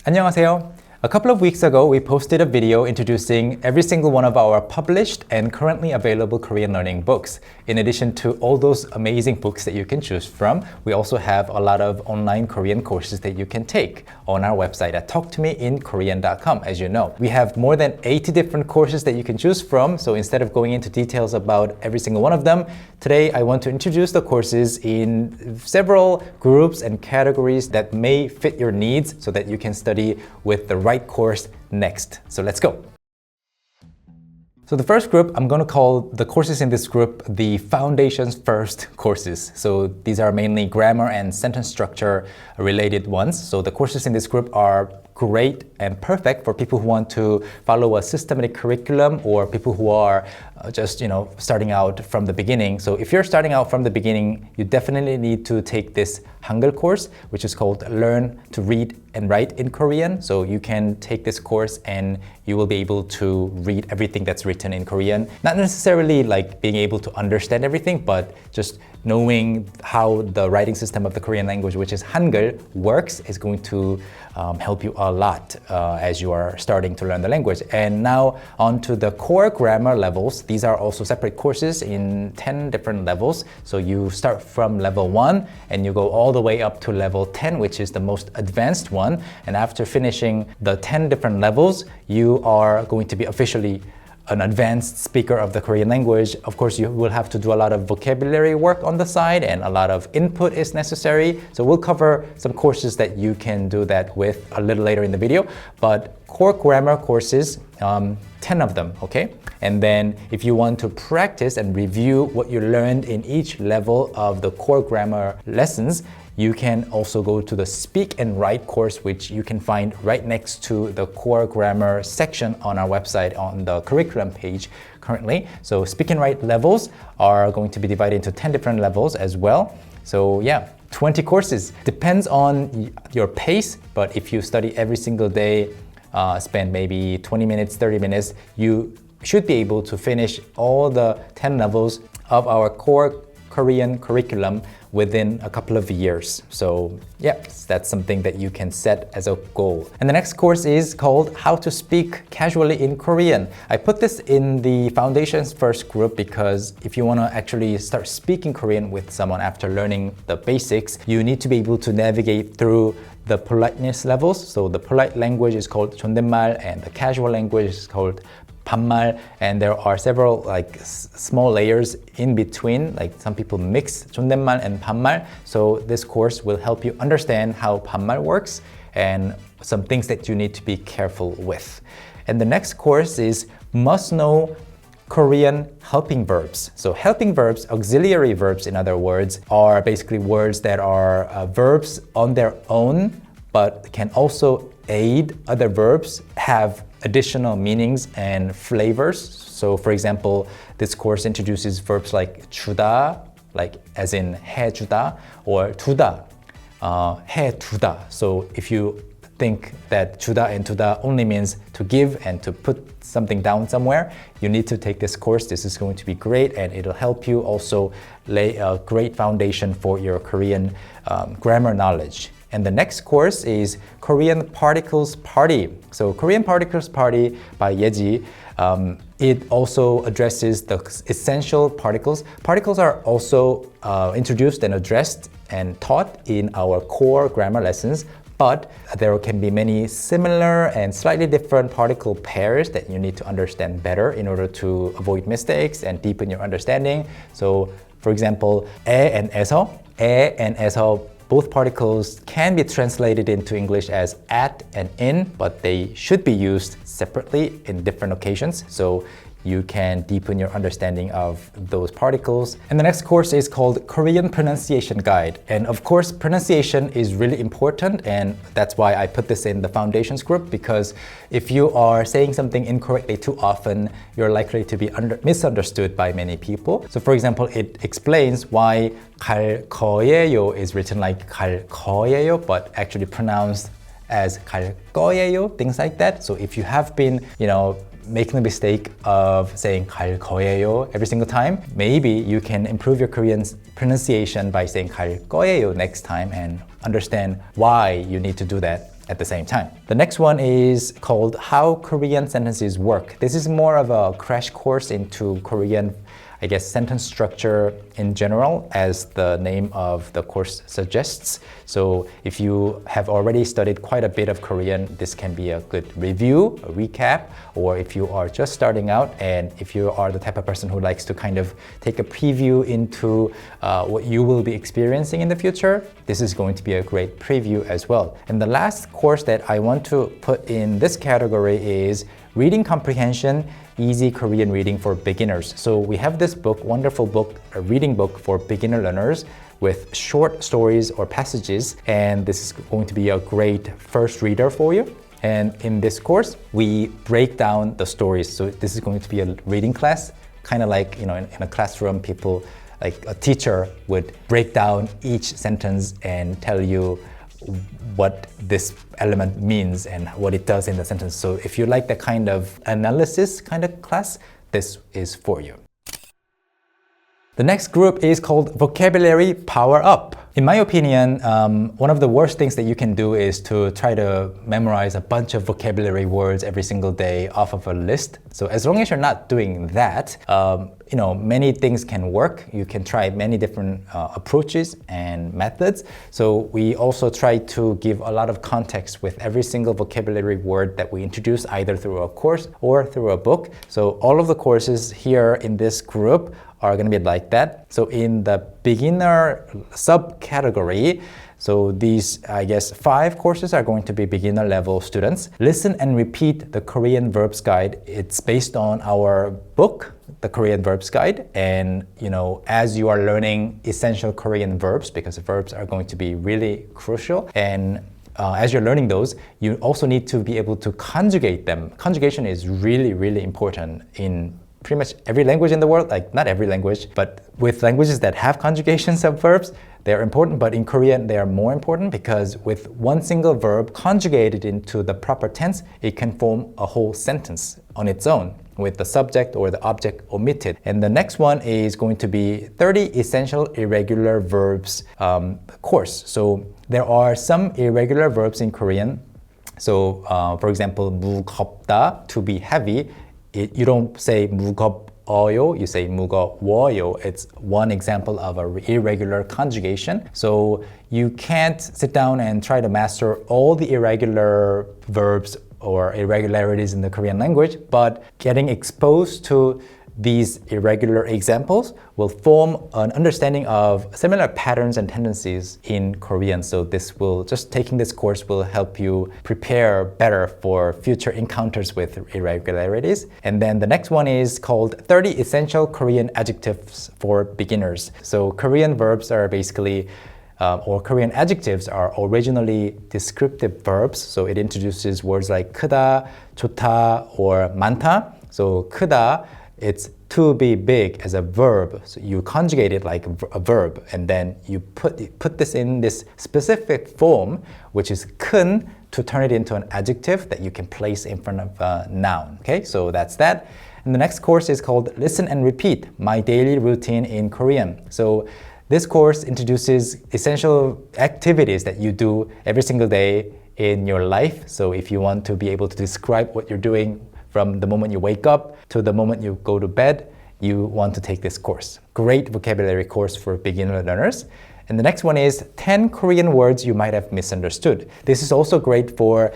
안녕하세요. A couple of weeks ago, we posted a video introducing every single one of our published and currently available Korean learning books. In addition to all those amazing books that you can choose from, we also have a lot of online Korean courses that you can take on our website at talktomeinkorean.com. As you know, we have more than 80 different courses that you can choose from. So instead of going into details about every single one of them, today I want to introduce the courses in several groups and categories that may fit your needs so that you can study with the right course next. So let's go. So the first group, I'm going to call the courses in this group the Foundations First courses. So these are mainly grammar and sentence structure related ones. So the courses in this group are great and perfect for people who want to follow a systematic curriculum or people who are just starting out from the beginning. So if you're starting out from the beginning, you definitely need to take this Hangul course, which is called Learn to Read and Write in Korean. So you can take this course and you will be able to read everything that's written in Korean. Not necessarily like being able to understand everything, but just knowing how the writing system of the Korean language, which is Hangul, works is going to help you a lot as you are starting to learn the language. And now on to the core grammar levels. These are also separate courses in 10 different levels. So you start from level 1 and you go all the way up to level 10, which is the most advanced one. And after finishing the 10 different levels, you are going to be officially an advanced speaker of the Korean language. Of course, you will have to do a lot of vocabulary work on the side and a lot of input is necessary. So we'll cover some courses that you can do that with a little later in the video. But core grammar courses, 10 of them, okay? And then if you want to practice and review what you learned in each level of the core grammar lessons, you can also go to the Speak and Write course, which you can find right next to the core grammar section on our website on the curriculum page currently. So Speak and Write levels are going to be divided into 10 different levels as well. So yeah, 20 courses. Depends on your pace, but if you study every single day, spend maybe 20 minutes, 30 minutes, you should be able to finish all the 10 levels of our core Korean curriculum within a couple of years. So yeah, that's something that you can set as a goal. And the next course is called How to Speak Casually in Korean. I put this in the Foundations First group because if you want to actually start speaking Korean with someone after learning the basics, you need to be able to navigate through the politeness levels. So the polite language is called 존댓말 and the casual language is called 반말, and there are several small layers in between. Like some people mix 존댓말 and 반말. So this course will help you understand how 반말 works and some things that you need to be careful with. And the next course is Must Know Korean helping verbs. So helping verbs, auxiliary verbs in other words, are basically words that are verbs on their own, but can also aid other verbs, have additional meanings and flavors. So for example, this course introduces verbs like 주다, like as in 해주다, or 두다, 해두다. So if you think that 주다 and 두다 only means to give and to put something down somewhere, you need to take this course. This is going to be great and it'll help you also lay a great foundation for your Korean grammar knowledge. And the next course is Korean Particles Party. So Korean Particles Party by Yeji. It also addresses the essential particles. Particles are also introduced and addressed and taught in our core grammar lessons, but there can be many similar and slightly different particle pairs that you need to understand better in order to avoid mistakes and deepen your understanding. So for example, 에 and 에서, both particles can be translated into English as at and in, but they should be used separately in different occasions. So you can deepen your understanding of those particles. And the next course is called Korean Pronunciation Guide. And of course, pronunciation is really important, and that's why I put this in the Foundations group, because if you are saying something incorrectly too often, you're likely to be misunderstood by many people. So for example, it explains why 갈 거예요 is written like 갈 거예요, but actually pronounced as 갈 거예요, things like that. So if you have been, making the mistake of saying 갈 거예요 every single time, maybe you can improve your Korean pronunciation by saying 갈 거예요 next time and understand why you need to do that. at the same time. The next one is called How Korean Sentences Work. This is more of a crash course into Korean, I guess, sentence structure in general, as the name of the course suggests. So if you have already studied quite a bit of Korean, this can be a good review, a recap, or if you are just starting out and if you are the type of person who likes to kind of take a preview into what you will be experiencing in the future, this is going to be a great preview as well. And the last course that I want to put in this category is Reading Comprehension, Easy Korean Reading for Beginners. So we have this book, wonderful book, a reading book for beginner learners with short stories or passages, and this is going to be a great first reader for you. And in this course, we break down the stories. So this is going to be a reading class, kind of like, in a classroom, people, like a teacher would break down each sentence and tell you what this element means and what it does in the sentence. So if you like that kind of analysis kind of class, this is for you. The next group is called Vocabulary Power Up. In my opinion, one of the worst things that you can do is to try to memorize a bunch of vocabulary words every single day off of a list. So as long as you're not doing that, many things can work. You can try many different approaches and methods. So we also try to give a lot of context with every single vocabulary word that we introduce, either through a course or through a book. So all of the courses here in this group are going to be like that. So in the beginner subcategory, so these, I guess, 5 courses are going to be beginner level students. Listen and repeat the Korean Verbs Guide. It's based on our book, the Korean Verbs Guide. And, as you are learning essential Korean verbs, because verbs are going to be really crucial, and as you're learning those, you also need to be able to conjugate them. Conjugation is really, really important in pretty much every language in the world, like not every language, but with languages that have conjugations of verbs, they're important, but in Korean, they are more important because with one single verb conjugated into the proper tense, it can form a whole sentence on its own with the subject or the object omitted. And the next one is going to be 30 Essential Irregular Verbs course. So there are some irregular verbs in Korean. So for example, 무겁다, to be heavy, you don't say 무겁어요, you say 무거워요. It's one example of an irregular conjugation. So you can't sit down and try to master all the irregular verbs or irregularities in the Korean language, but getting exposed to these irregular examples will form an understanding of similar patterns and tendencies in Korean. So taking this course will help you prepare better for future encounters with irregularities. And then the next one is called 30 Essential Korean Adjectives for Beginners. So Korean verbs are basically or Korean adjectives are originally descriptive verbs. So it introduces words like 크다, 좋다, or 많다. So 크다, it's to be big as a verb. So you conjugate it like a verb, and then you put this in this specific form, which is 큰, to turn it into an adjective that you can place in front of a noun. Okay, so that's that. And the next course is called Listen and Repeat, My Daily Routine in Korean. So this course introduces essential activities that you do every single day in your life. So if you want to be able to describe what you're doing from the moment you wake up to the moment you go to bed, you want to take this course. Great vocabulary course for beginner learners. And the next one is 10 Korean words you might have misunderstood. This is also great for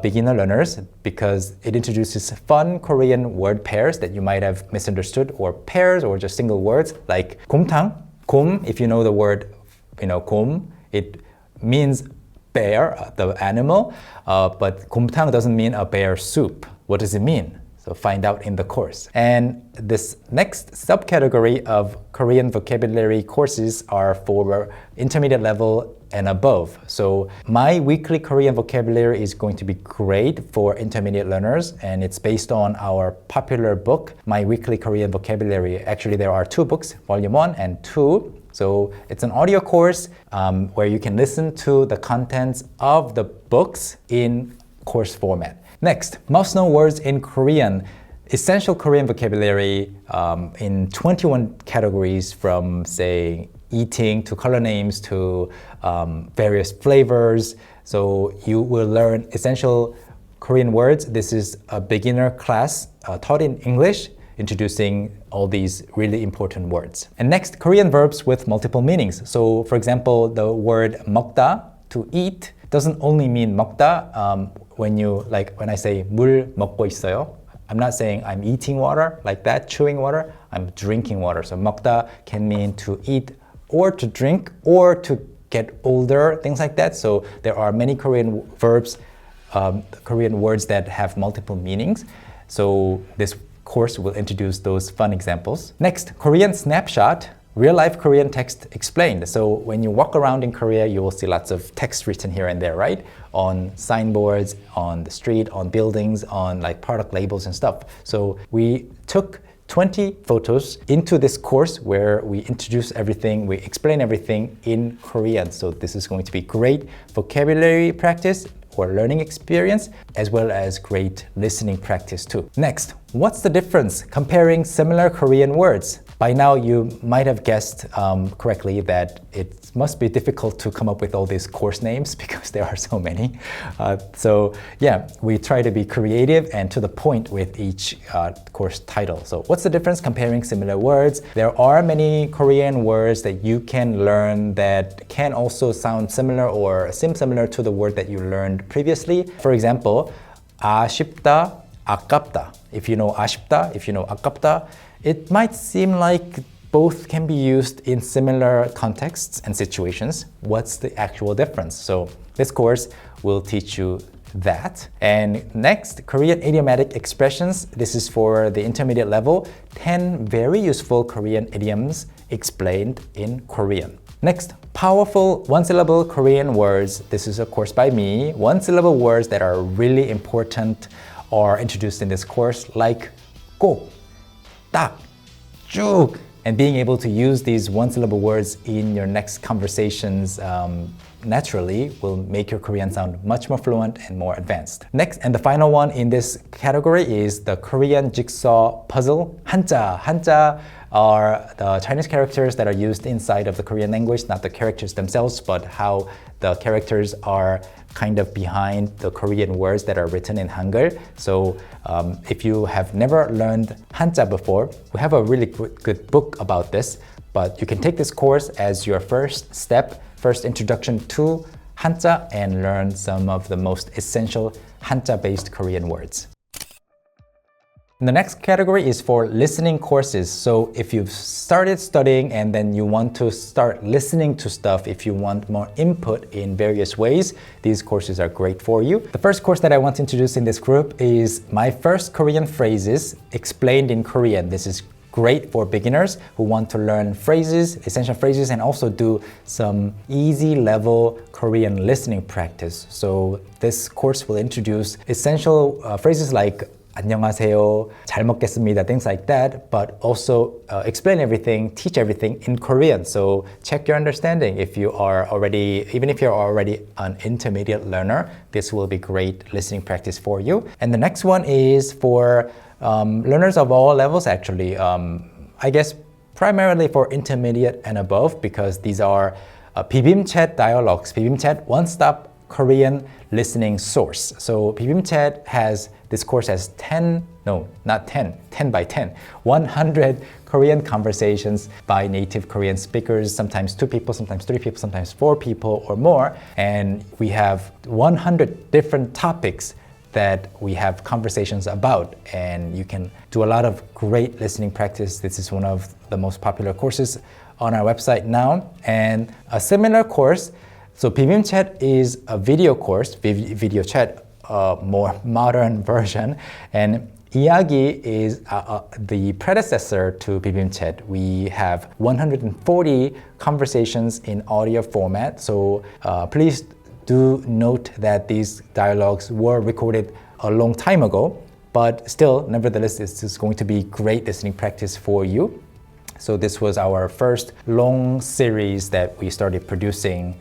beginner learners because it introduces fun Korean word pairs that you might have misunderstood, or pairs or just single words like 곰탕. 곰, if you know the word, 곰, it means bear, the animal, but 곰탕 doesn't mean a bear soup. What does it mean? So find out in the course. And this next subcategory of Korean vocabulary courses are for intermediate level and above. So my weekly Korean vocabulary is going to be great for intermediate learners, and it's based on our popular book, My Weekly Korean Vocabulary. Actually, there are 2 books, volume 1 and 2. So it's an audio course where you can listen to the contents of the books in course format. Next, must-know words in Korean. Essential Korean vocabulary in 21 categories, from, say, eating to color names to various flavors So you will learn essential Korean words. This is a beginner class taught in English, introducing all these really important words. And next, Korean verbs with multiple meanings. So for example, the word 먹다, to eat, doesn't only mean 먹다. When I say 물 먹고 있어요, I'm not saying I'm eating water like that, chewing water. I'm drinking water. So 먹다 can mean to eat or to drink or to get older, things like that. So there are many Korean verbs, Korean words that have multiple meanings. So this course will introduce those fun examples. Next, Korean snapshot. Real-life Korean text explained. So when you walk around in Korea, you will see lots of text written here and there, right? On signboards, on the street, on buildings, on like product labels and stuff. So we took 20 photos into this course where we introduce everything, we explain everything in Korean. So this is going to be great vocabulary practice or learning experience, as well as great listening practice too. Next, what's the difference comparing similar Korean words? By now, you might have guessed correctly that it must be difficult to come up with all these course names because there are so many. So yeah, we try to be creative and to the point with each course title. So what's the difference comparing similar words? There are many Korean words that you can learn that can also sound similar or seem similar to the word that you learned previously. For example, 아쉽다, 아깝다. If you know 아쉽다, if you know 아깝다, it might seem like both can be used in similar contexts and situations. What's the actual difference? So this course will teach you that. And next, Korean idiomatic expressions. This is for the intermediate level. 10 very useful Korean idioms explained in Korean. Next, powerful one-syllable Korean words. This is a course by me. One-syllable words that are really important are introduced in this course, like 꼭, 딱, 쭉. And being able to use these one-syllable words in your next conversations naturally will make your Korean sound much more fluent and more advanced. Next, and the final one in this category is the Korean jigsaw puzzle. 한자. 한자 are the Chinese characters that are used inside of the Korean language, not the characters themselves, but how the characters are kind of behind the Korean words that are written in Hangul. So if you have never learned Hanja before, we have a really good book about this, but you can take this course as your first step, first introduction to Hanja, and learn some of the most essential Hanja-based Korean words. And the next category is for listening courses. So if you've started studying and then you want to start listening to stuff, if you want more input in various ways, these courses are great for you. The first course that I want to introduce in this group is My First Korean Phrases Explained in Korean. This is great for beginners who want to learn phrases, essential phrases, and also do some easy level Korean listening practice. So this course will introduce essential phrases like 안녕하세요, 잘 먹겠습니다, things like that, but also explain everything, teach everything in Korean. So check your understanding. If you are already, even if you're already an intermediate learner, this will be great listening practice for you. And the next one is for learners of all levels, actually. I guess primarily for intermediate and above, because these are 비빔챗 dialogues. 비빔챗, one-stop Korean listening source. So 비빔챗 has, this course has 10 by 10, 100 Korean conversations by native Korean speakers, sometimes 2 people, sometimes 3 people, sometimes 4 people or more. And we have 100 different topics that we have conversations about, and you can do a lot of great listening practice. This is one of the most popular courses on our website now. And a similar course, so 비빔챗 is a video course, video chat, a more modern version, and 이야기 is the predecessor to 비빔챗. We have 140 conversations in audio format, so please do note that these dialogues were recorded a long time ago, but still, nevertheless, this is going to be great listening practice for you. So this was our first long series that we started producing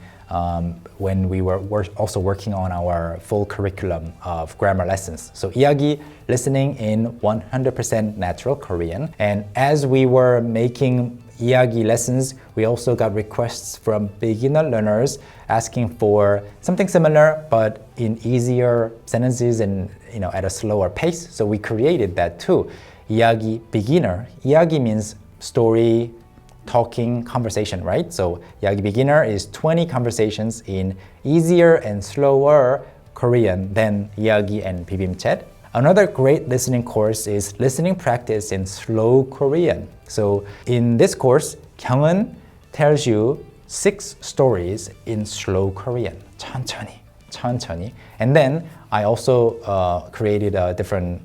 when we were also working on our full curriculum of grammar lessons. So 이야기, listening in 100% natural Korean. And as we were making 이야기 lessons, we also got requests from beginner learners asking for something similar but in easier sentences and at a slower pace. So we created that too. 이야기 beginner. 이야기 means story, talking, conversation, right? So 이야기 beginner is 20 conversations in easier and slower Korean than 이야기 and 비빔 chat. Another great listening course is listening practice in slow Korean. So in this course, Kyungwon tells you 6 stories in slow Korean. 천천히. And then I also created a different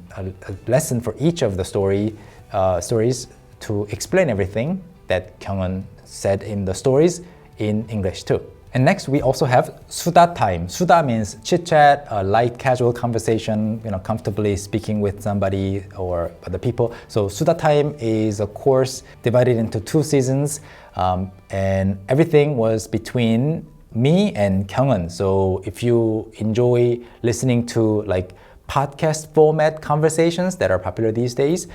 lesson for each of the stories to explain everything that Kyungwon said in the stories in English too. And next, we also have 수다 time. 수다 means chit-chat, a light, casual conversation, comfortably speaking with somebody or other people. So 수다 time is a course divided into 2 seasons, and everything was between me and Kyungwon. So if you enjoy listening to like podcast format conversations that are popular these days,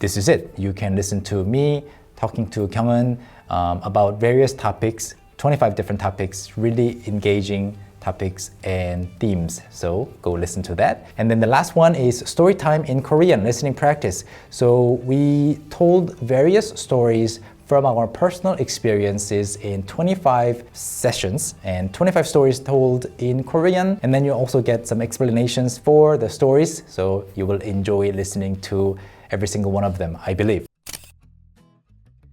this is it. You can listen to me talking to Kyungwon about various topics, 25 different topics, really engaging topics and themes. So go listen to that. And then the last one is story time in Korean, listening practice. So we told various stories from our personal experiences in 25 sessions and 25 stories told in Korean. And then you also get some explanations for the stories. So you will enjoy listening to every single one of them, I believe.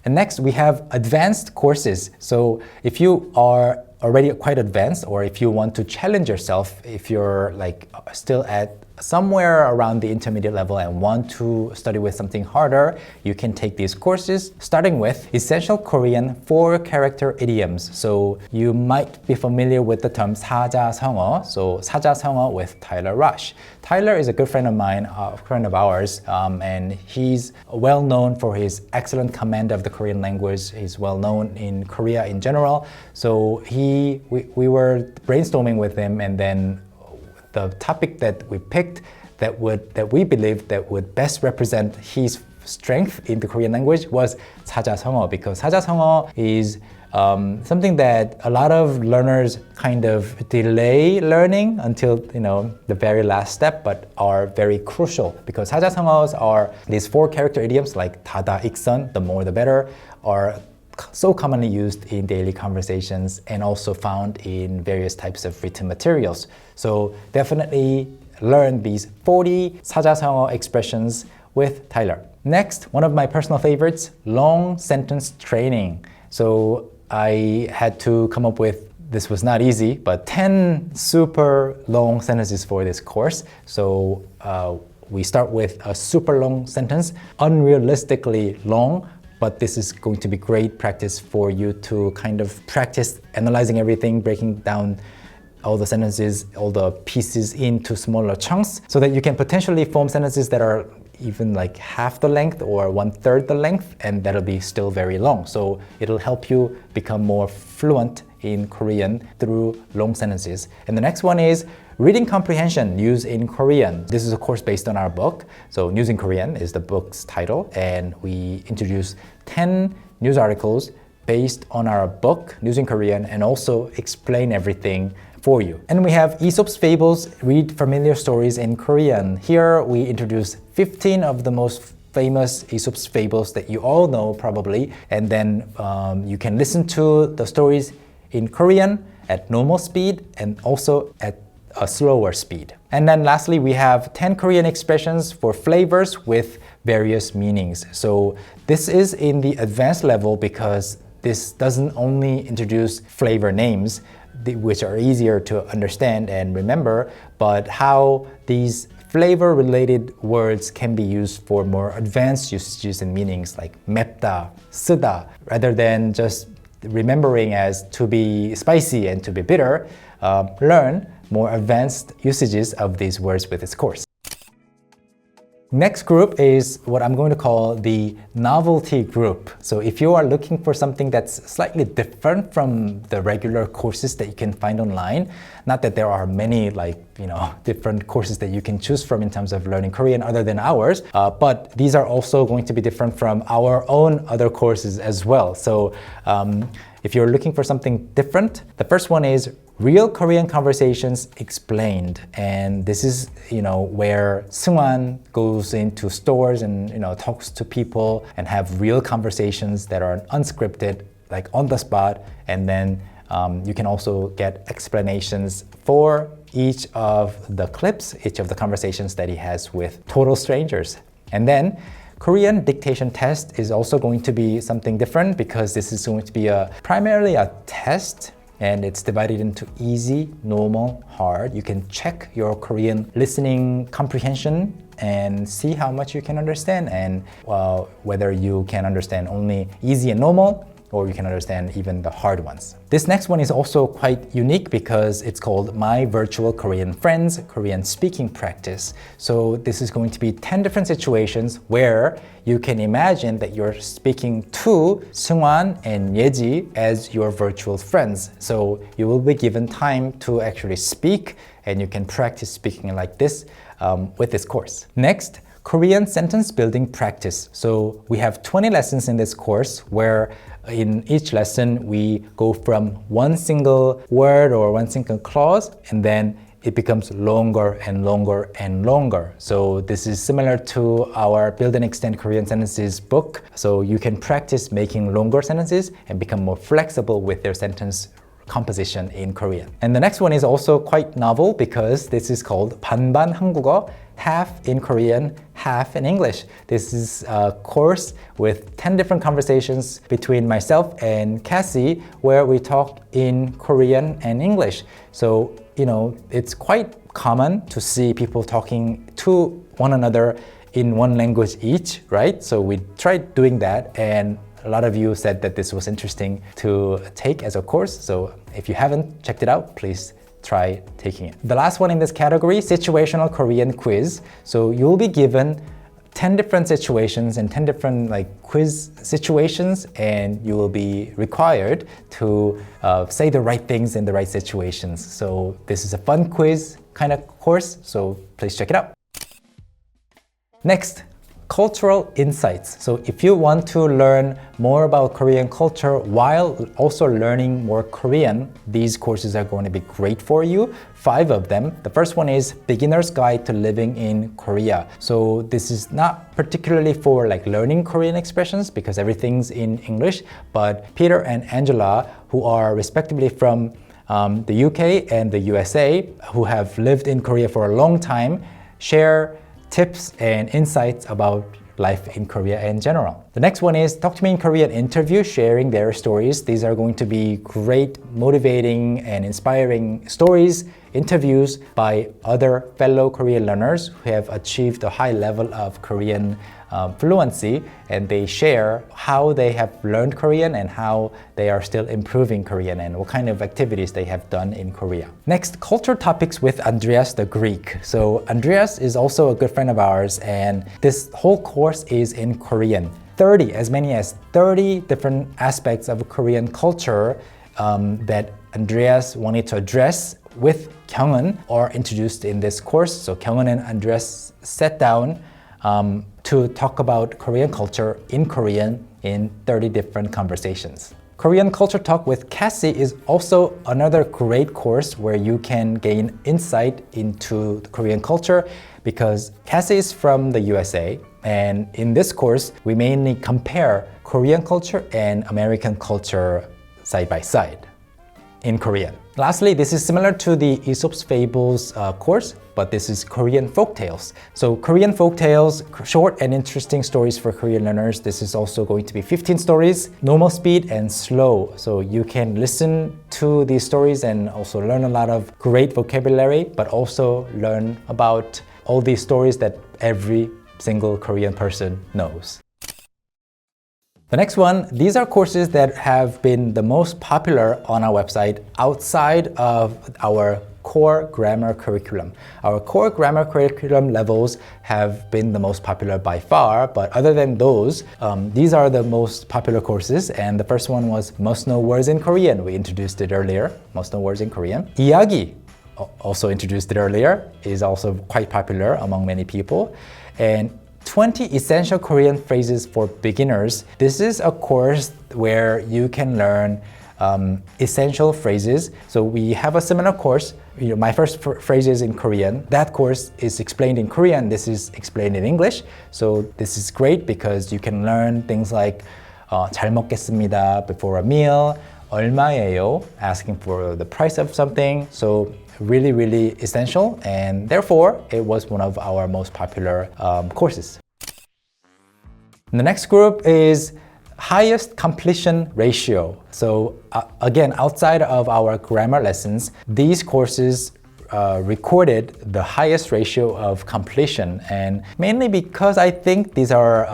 And next, we have advanced courses. So if you are already quite advanced, or if you want to challenge yourself, if you're like still at somewhere around the intermediate level and want to study with something harder, you can take these courses, starting with Essential Korean 4-Character Idioms. So you might be familiar with the term 사자성어. So 사자성어 with Tyler Rush. Tyler is a good friend of mine, a friend of ours, and he's well known for his excellent command of the Korean language. He's well known in Korea in general. So we were brainstorming with him, and then the topic that we picked that we believed that would best represent his strength in the Korean language was 사자성어, because 사자성어 is something that a lot of learners kind of delay learning until the very last step, but are very crucial, because 사자성어s are these 4-character idioms like 다다 익선, the more the better, are so commonly used in daily conversations and also found in various types of written materials. So definitely learn these 40 사자성어 expressions with Tyler. Next, one of my personal favorites, long sentence training. So I had to come up with, this was not easy, but 10 super long sentences for this course. So we start with a super long sentence, unrealistically long, but this is going to be great practice for you to kind of practice analyzing everything, breaking down all the sentences, all the pieces into smaller chunks, so that you can potentially form sentences that are even like half the length or 1/3 the length, and that'll be still very long. So it'll help you become more fluent in Korean through long sentences. And the next one is reading comprehension, news in Korean. This is a course based on our book. So News in Korean is the book's title, and we introduce 10 news articles based on our book, News in Korean, and also explain everything for you. And we have Aesop's Fables, read familiar stories in Korean. Here we introduce 15 of the most famous Aesop's Fables that you all know probably, and then you can listen to the stories in Korean at normal speed and also at a slower speed. And then lastly, we have 10 Korean expressions for flavors with various meanings. So this is in the advanced level because this doesn't only introduce flavor names, which are easier to understand and remember, but how these flavor-related words can be used for more advanced usages and meanings like 맵다, 쓰다, rather than just remembering as to be spicy and to be bitter. Learn more advanced usages of these words with this course. Next group is what I'm going to call the Novelty Group. So if you are looking for something that's slightly different from the regular courses that you can find online, not that there are many different courses that you can choose from in terms of learning Korean other than ours, but these are also going to be different from our own other courses as well. So if you're looking for something different, the first one is Real Korean Conversations Explained. And this is, where Seungwan goes into stores and, talks to people and have real conversations that are unscripted, like on the spot. And then you can also get explanations for each of the clips, each of the conversations that he has with total strangers. And then Korean dictation test is also going to be something different because this is going to be primarily a test, and it's divided into easy, normal, hard. You can check your Korean listening comprehension and see how much you can understand and whether you can understand only easy and normal or you can understand even the hard ones. This next one is also quite unique because it's called My Virtual Korean Friends Korean Speaking Practice. So this is going to be 10 different situations where you can imagine that you're speaking to Seungwan and Yeji as your virtual friends. So you will be given time to actually speak and you can practice speaking like this with this course. Next, Korean sentence building practice. So we have 20 lessons in this course where in each lesson we go from one single word or one single clause and then it becomes longer and longer and longer. So this is similar to our Build and Extend Korean Sentences book. So you can practice making longer sentences and become more flexible with their sentence composition in Korean. And the next one is also quite novel because this is called 반반 한국어, half in Korean, half in English. This is a course with 10 different conversations between myself and Cassie where we talk in Korean and English. So, it's quite common to see people talking to one another in one language each, right? So we tried doing that and a lot of you said that this was interesting to take as a course. So if you haven't checked it out, please try taking it. The last one in this category, situational Korean quiz. So you'll be given 10 different situations and 10 different quiz situations, and you will be required to say the right things in the right situations. So this is a fun quiz kind of course, so please check it out. Next, cultural insights. So if you want to learn more about Korean culture while also learning more Korean, these courses are going to be great for you. 5 of them. The first one is Beginner's Guide to Living in Korea. So this is not particularly for learning Korean expressions because everything's in English, but Peter and Angela, who are respectively from the UK and the USA, who have lived in Korea for a long time, share tips and insights about life in Korea in general. The next one is Talk to Me in Korean interview, sharing their stories. These are going to be great, motivating and inspiring stories, interviews by other fellow Korean learners who have achieved a high level of Korean fluency, and they share how they have learned Korean and how they are still improving Korean and what kind of activities they have done in Korea. Next, culture topics with Andreas the Greek. So Andreas is also a good friend of ours, and this whole course is in Korean. As many as 30 different aspects of Korean culture that Andreas wanted to address with Kyungwon are introduced in this course. So Kyungwon and Andreas sat down to talk about Korean culture in Korean in 30 different conversations. Korean Culture Talk with Cassie is also another great course where you can gain insight into the Korean culture because Cassie is from the USA, and in this course we mainly compare Korean culture and American culture side by side in Korean. Lastly, this is similar to the Aesop's Fables course, but this is Korean folktales. So Korean folktales, short and interesting stories for Korean learners. This is also going to be 15 stories, normal speed and slow. So you can listen to these stories and also learn a lot of great vocabulary, but also learn about all these stories that every single Korean person knows. The next one, these are courses that have been the most popular on our website outside of our core grammar curriculum. Our core grammar curriculum levels have been the most popular by far, but other than those, these are the most popular courses, and the first one was Must Know Words in Korean. We introduced it earlier, Must Know Words in Korean. 이야기, also introduced it earlier, is also quite popular among many people. And 20 Essential Korean Phrases for Beginners. This is a course where you can learn essential phrases. So we have a similar course. My first phrases in Korean. That course is explained in Korean. This is explained in English. So this is great because you can learn things like 잘 먹겠습니다 before a meal, 얼마예요, asking for the price of something. So really, really essential, and therefore it was one of our most popular courses. The next group is highest completion ratio. So again, outside of our grammar lessons, these courses recorded the highest ratio of completion, and mainly because I think these are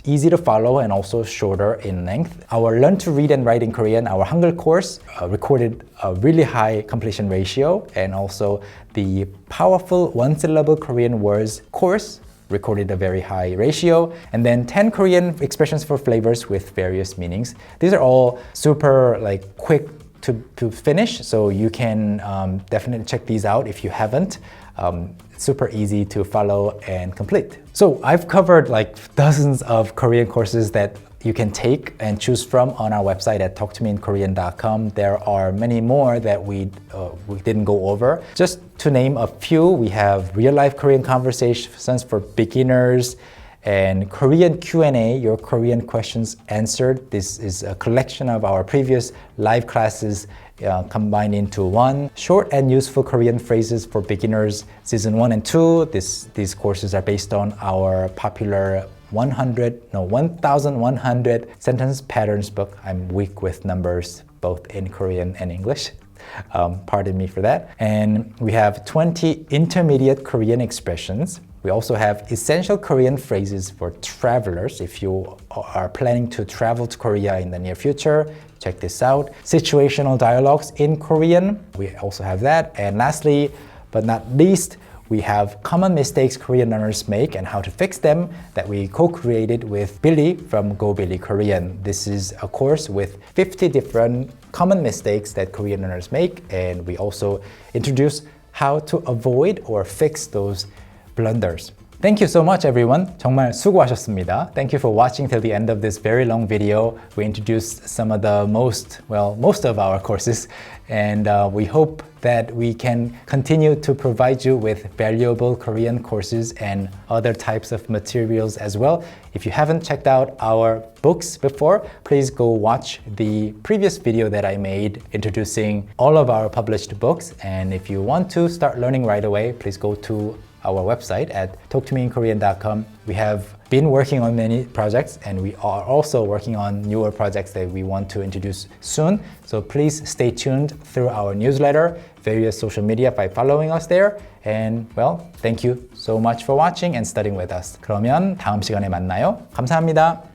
easy to follow and also shorter in length. Our Learn to Read and Write in Korean, our Hangul course, recorded a really high completion ratio, and also the Powerful One-Syllable Korean Words course recorded a very high ratio, and then 10 Korean expressions for flavors with various meanings. These are all super quick to finish, so you can definitely check these out if you haven't. Super easy to follow and complete. So I've covered dozens of Korean courses that you can take and choose from on our website at talktomeinkorean.com. There are many more that we didn't go over. Just to name a few, we have real-life Korean conversations for beginners, and Korean Q&A, your Korean questions answered. This is a collection of our previous live classes combined into one. Short and useful Korean phrases for beginners, season 1 and 2. These courses are based on our popular 1100 sentence patterns book. I'm weak with numbers, both in Korean and English. Pardon me for that. And we have 20 intermediate Korean expressions. We also have essential Korean phrases for travelers. If you are planning to travel to Korea in the near future, check this out. Situational dialogues in Korean. We also have that. And lastly, but not least, we have common mistakes Korean learners make and how to fix them that we co-created with Billy from Go Billy Korean. This is a course with 50 different common mistakes that Korean learners make, and we also introduce how to avoid or fix those blunders. Thank you so much, everyone. 정말 수고하셨습니다. Thank you for watching till the end of this very long video. We introduced some of the most of our courses, and we hope that we can continue to provide you with valuable Korean courses and other types of materials as well. If you haven't checked out our books before, please go watch the previous video that I made introducing all of our published books. And if you want to start learning right away, please go to our website at talktomeinkorean.com. We have been working on many projects, and we are also working on newer projects that we want to introduce soon. So please stay tuned through our newsletter, various social media by following us there. And well, thank you so much for watching and studying with us. 그러면 다음 시간에 만나요. 감사합니다.